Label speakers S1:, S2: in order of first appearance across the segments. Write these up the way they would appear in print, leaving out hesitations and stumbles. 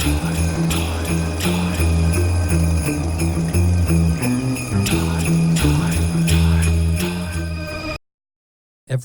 S1: Every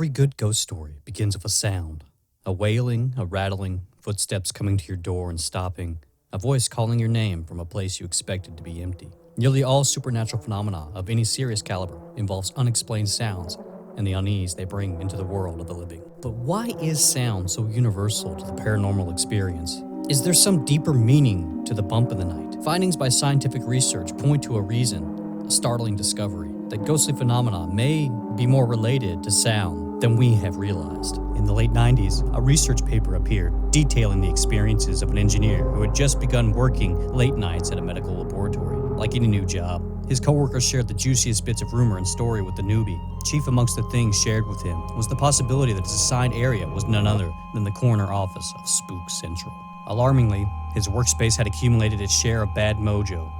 S1: good ghost story begins with a sound. A wailing, a rattling, footsteps coming to your door and stopping, a voice calling your name from a place you expected to be empty. Nearly all supernatural phenomena of any serious caliber involves unexplained sounds and the unease they bring into the world of the living. But why is sound so universal to the paranormal experience? Is there some deeper meaning to the bump in the night? Findings by scientific research point to a reason, a startling discovery, that ghostly phenomena may be more related to sound than we have realized. In the late 90s, a research paper appeared detailing the experiences of an engineer who had just begun working late nights at a medical laboratory. Like any new job, his coworkers shared the juiciest bits of rumor and story with the newbie. Chief amongst the things shared with him was the possibility that his assigned area was none other than the corner office of Spook Central. Alarmingly, his workspace had accumulated its share of bad mojo.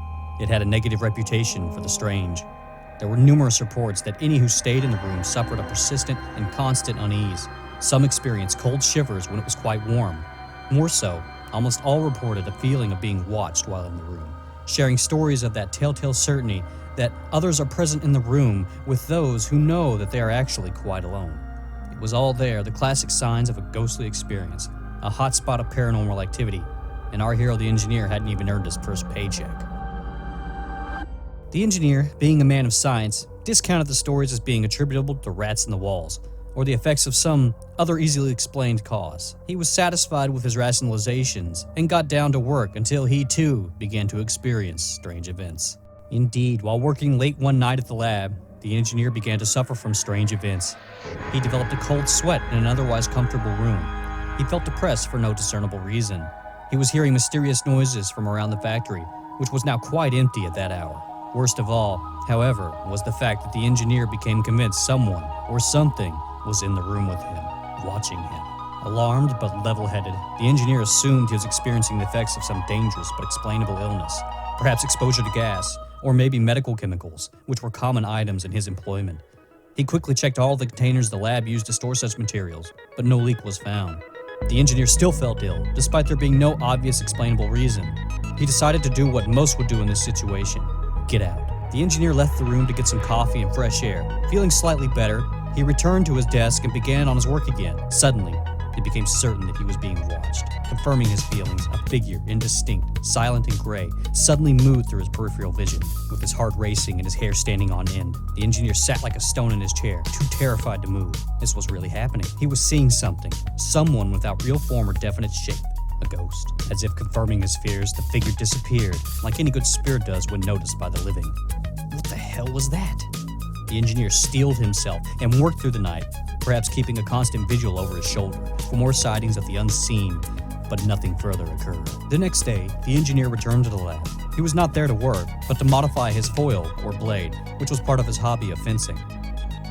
S1: It had a negative reputation for the strange. There were numerous reports that any who stayed in the room suffered a persistent and constant unease. Some experienced cold shivers when it was quite warm. More so, almost all reported a feeling of being watched while in the room, sharing stories of that telltale certainty that others are present in the room with those who know that they are actually quite alone. It was all there, the classic signs of a ghostly experience, a hotspot of paranormal activity, and our hero the engineer hadn't even earned his first paycheck. The engineer, being a man of science, discounted the stories as being attributable to rats in the walls, or the effects of some other easily explained cause. He was satisfied with his rationalizations and got down to work until he too began to experience strange events. Indeed, while working late one night at the lab, the engineer began to suffer from strange events. He developed a cold sweat in an otherwise comfortable room. He felt depressed for no discernible reason. He was hearing mysterious noises from around the factory, which was now quite empty at that hour. Worst of all, however, was the fact that the engineer became convinced someone or something was in the room with him, watching him. Alarmed but level-headed, the engineer assumed he was experiencing the effects of some dangerous but explainable illness, perhaps exposure to gas, or maybe medical chemicals, which were common items in his employment. He quickly checked all the containers the lab used to store such materials, but no leak was found. The engineer still felt ill, despite there being no obvious explainable reason. He decided to do what most would do in this situation: get out. The engineer left the room to get some coffee and fresh air. Feeling slightly better, he returned to his desk and began on his work again. Suddenly, it became certain that he was being watched. Confirming his feelings, a figure, indistinct, silent and gray, suddenly moved through his peripheral vision. With his heart racing and his hair standing on end, the engineer sat like a stone in his chair, too terrified to move. This was really happening. He was seeing something, someone without real form or definite shape. A ghost. As if confirming his fears, the figure disappeared, like any good spirit does when noticed by the living. What the hell was that? The engineer steeled himself and worked through the night, perhaps keeping a constant vigil over his shoulder for more sightings of the unseen, but nothing further occurred. The next day, the engineer returned to the lab. He was not there to work, but to modify his foil, or blade, which was part of his hobby of fencing.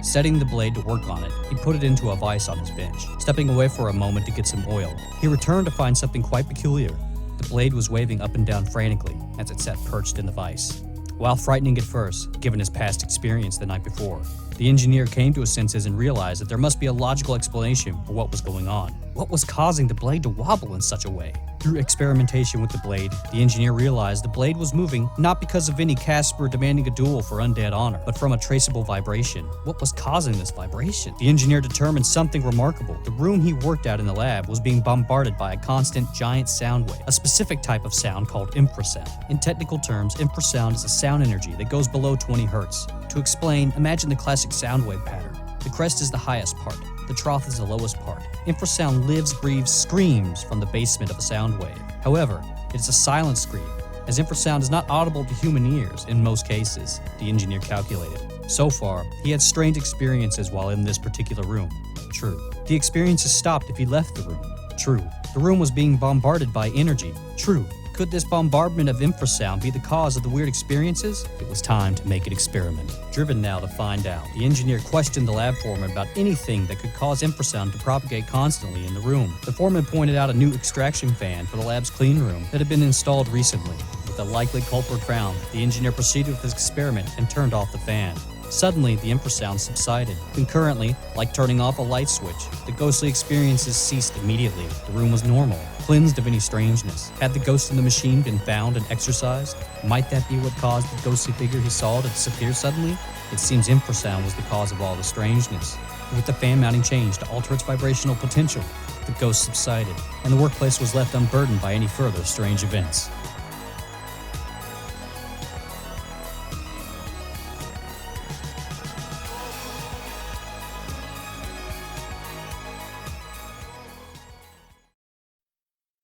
S1: Setting the blade to work on it, he put it into a vise on his bench. Stepping away for a moment to get some oil, he returned to find something quite peculiar. The blade was waving up and down frantically as it sat perched in the vise. While frightening at first, given his past experience the night before, the engineer came to his senses and realized that there must be a logical explanation for what was going on. What was causing the blade to wobble in such a way? Through experimentation with the blade, the engineer realized the blade was moving not because of any Casper demanding a duel for undead honor, but from a traceable vibration. What was causing this vibration? The engineer determined something remarkable. The room he worked at in the lab was being bombarded by a constant giant sound wave, a specific type of sound called infrasound. In technical terms, infrasound is a sound energy that goes below 20 hertz. To explain, imagine the classic sound wave pattern. The crest is the highest part. The trough is the lowest part. Infrasound lives, breathes, screams from the basement of a sound wave. However, it is a silent scream, as infrasound is not audible to human ears in most cases, the engineer calculated. So far, he had strange experiences while in this particular room. True. The experiences stopped if he left the room. True. The room was being bombarded by energy. True. Could this bombardment of infrasound be the cause of the weird experiences? It was time to make an experiment. Driven now to find out, the engineer questioned the lab foreman about anything that could cause infrasound to propagate constantly in the room. The foreman pointed out a new extraction fan for the lab's clean room that had been installed recently. With the likely culprit found, the engineer proceeded with his experiment and turned off the fan. Suddenly, the infrasound subsided. Concurrently, like turning off a light switch, the ghostly experiences ceased immediately. The room was normal, cleansed of any strangeness. Had the ghost in the machine been found and exorcised? Might that be what caused the ghostly figure he saw to disappear suddenly? It seems infrasound was the cause of all the strangeness. With the fan mounting changed to alter its vibrational potential, the ghost subsided, and the workplace was left unburdened by any further strange events.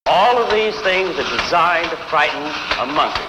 S2: All of these things are designed to frighten a monkey.